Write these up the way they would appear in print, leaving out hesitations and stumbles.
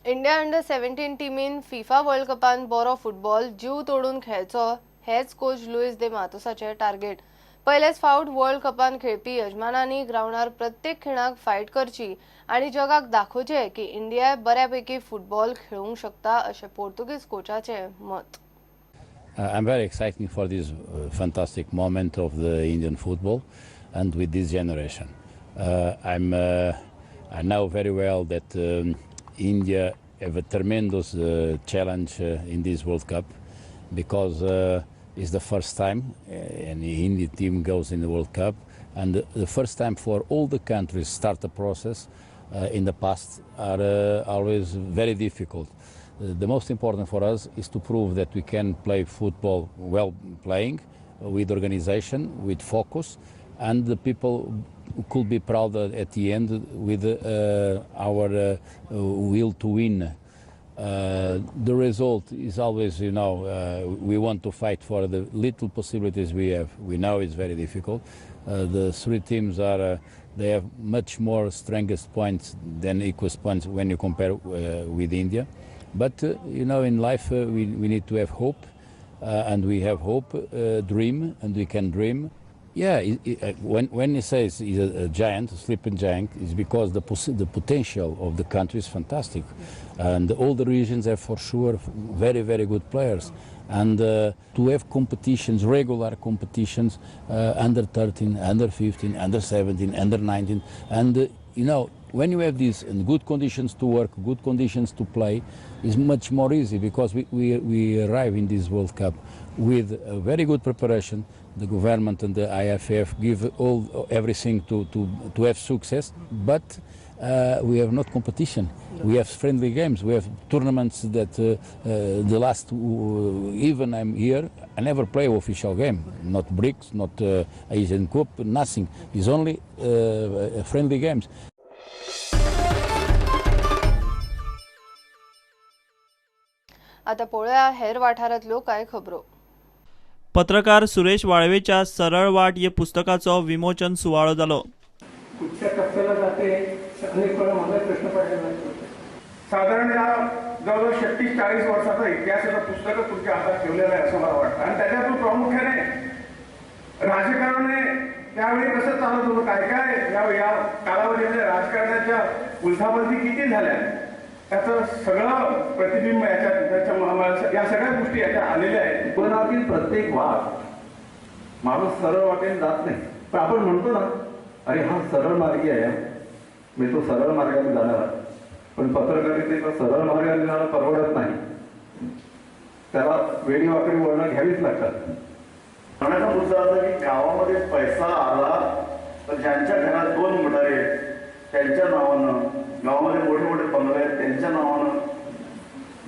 India under-17 टीमीन FIFA world कपान बरो football जीव तोडून खेळचो हेच कोच लुईस दे मातोसाचे टार्गेट. पयलेच फावट वर्ल्ड कपान खेळपी यजमानांनी ग्राउंडार प्रत्येक खिणाक फायट करची आणि जगाक दाखोवचे की इंडिया बऱ्यापैकी फुटबॉल खेळूंक शकता अशें पोर्तुगीज कोचाचे मत. I'm very excited for this fantastic moment of the Indian football and with this generation. I know very well that India have a tremendous challenge in this World Cup because it's the first time an Indian team goes in the World Cup, and the first time for all the countries start the process in the past are always very difficult. The most important for us is to prove that we can play football well playing, with organization, with focus, and the people could be proud at the end with our will to win. The result is always, we want to fight for the little possibilities we have. We know it's very difficult. The three teams they have much more strongest points than equal points when you compare with India. But, in life we need to have hope, and we have hope, dream, and we can dream. Yeah, when he says he's a giant, a sleeping giant, it's because the potential of the country is fantastic. And all the regions have for sure very, very good players. And to have competitions, regular competitions, under 13, under 15, under 17, under 19, and when you have these in good conditions to work, good conditions to play, is much more easy because we arrive in this World Cup with a very good preparation. The government and the IFF give everything to have success, but we have not competition. No. We have friendly games. We have tournaments that the last, even I'm here, I never play an official game. Not BRICS, not Asian Cup, nothing. It's only friendly games. आता पळोवया हेर वाठारांतल्यो कांय खबरो. पत्रकार सुरेश वाळवेच्या सरळ वाट हे पुस्तकाचो विमोचन सुवाळो जालो. कुठच्या टप्प्याला जाते अनेक वेळा मला प्रश्न पडलेला आहे. साधारण या जवळजवळ 36-40 वर्षाचा इतिहासाचं पुस्तक तुमच्या हातात ठेवलेलं आहे असं मला वाटतं. आणि त्याच्यातून प्रामुख्याने राजकारणाने त्यावेळी कसं चालत होतं, काय काय या कालावधीमध्ये राजकारणाच्या उलथापालथी किती झाल्या त्याचं सगळं प्रतिबिंब याच्यात या सगळ्या गोष्टी याच्यात आलेल्या आहेत. जीवनातील प्रत्येक वाट माणूस सरळ वाटेने जात नाही, पण आपण म्हणतो ना, अरे हा सरळ मार्गी आहे, मी तो सरळ मार्गाने जाणार. पण पत्रकारितेचा सरळ मार्गाने जाणं परवडत नाही, त्याला वेडी वाकडी वळणं घ्यावीच लागतात. म्हणण्याचा मुद्दा असा की गावामध्ये पैसा आला तर ज्यांच्या घरात 2 मोटारी आहेत त्यांच्या नावानं, गावामध्ये मोठे मोठे बंगले आहेत त्यांच्या नावानं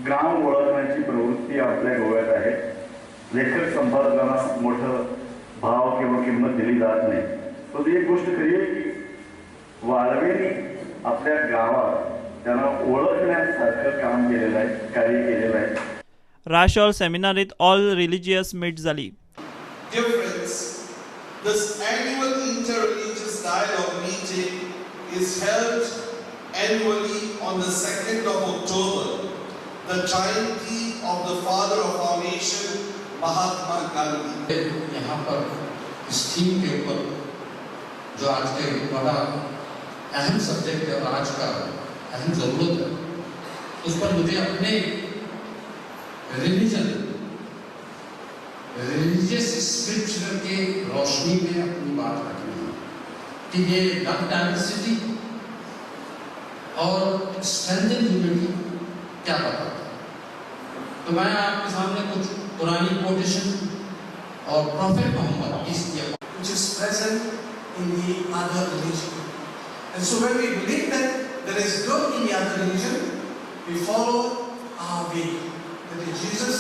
ग्राम ओळखण्याची प्रवृत्ती आपल्या गोव्यात आहे. लेखक संपादकांना मोठं भाव किंवा किंमत दिली जात नाही. तर एक गोष्ट खरी आहे की वाळवेंनी आपल्या गावात त्यांना ओळखण्यासारखं काम केलेलं आहे, कार्य केलेलं आहे. राशॉल सेमिनारीत ऑल रिलिजियस मीट जाली. Dear friends, this annual Interreligious Dialogue meeting is held annually on the 2nd of October, the jayati of the father of our nation, Mahatma Gandhi. यहाँ पर इस थीम के ऊपर जो आज के बड़ा अहम सब्जेक्ट है और आज का अहम जरूरत है, उस पर मुझे अपने रिलीजियस स्क्रिप्चर के रोशनी में अपनी बात रखनी है कि ये लव डाइवर्सिटी और स्ट्रेंथन यूनिटी क्या बताता है. तो मैं आपके सामने कुछ पुरानी कोटेशन और prophet Muhammad which is present in the other religion. And so when we believe that there is good in the other religion, we follow our way. That is Jesus,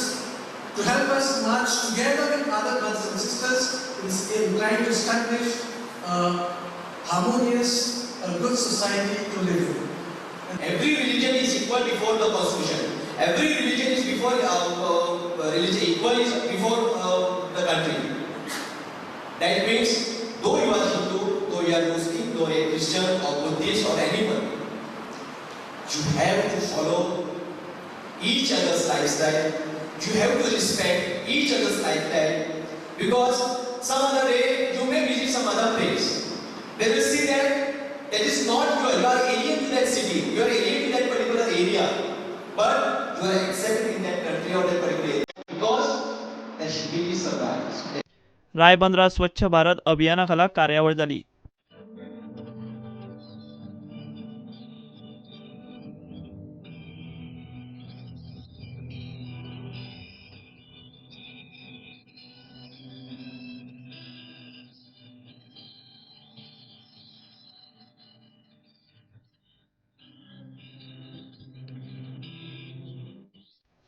to help us march together with other brothers and sisters in trying to establish a harmonious, a good society to live in. Every religion is equal before the Constitution. Every religion is before religion equal is before the country. That means though you are Hindu, though you are Muslim, though you are Christian or Buddhist or anyone, You have to follow each other's lifestyle. You have to respect each other's lifestyle, because some other day you may visit some other place. They will see that is not your. You are alien to that city. You are alien to that particular area, but you are accepted in that country or that particular area because the humility survives. रायबंदरात स्वच्छ भारत अभियानाखाला कार्यावळ जाली.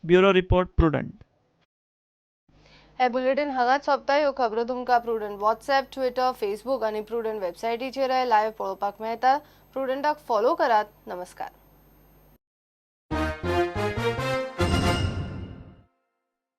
Bureau report Prudent. हे bulletin हांगाच सोंपता. ह्यो खबरो तुमकां प्रुडंट व्हॉट्सॲप, ट्विटर, फेसबूक आनी प्रुडंट वेबसायटीचेर लायव्ह पळोवपाक मेळटा. प्रुडंटाक फॉलो करात. नमस्कार.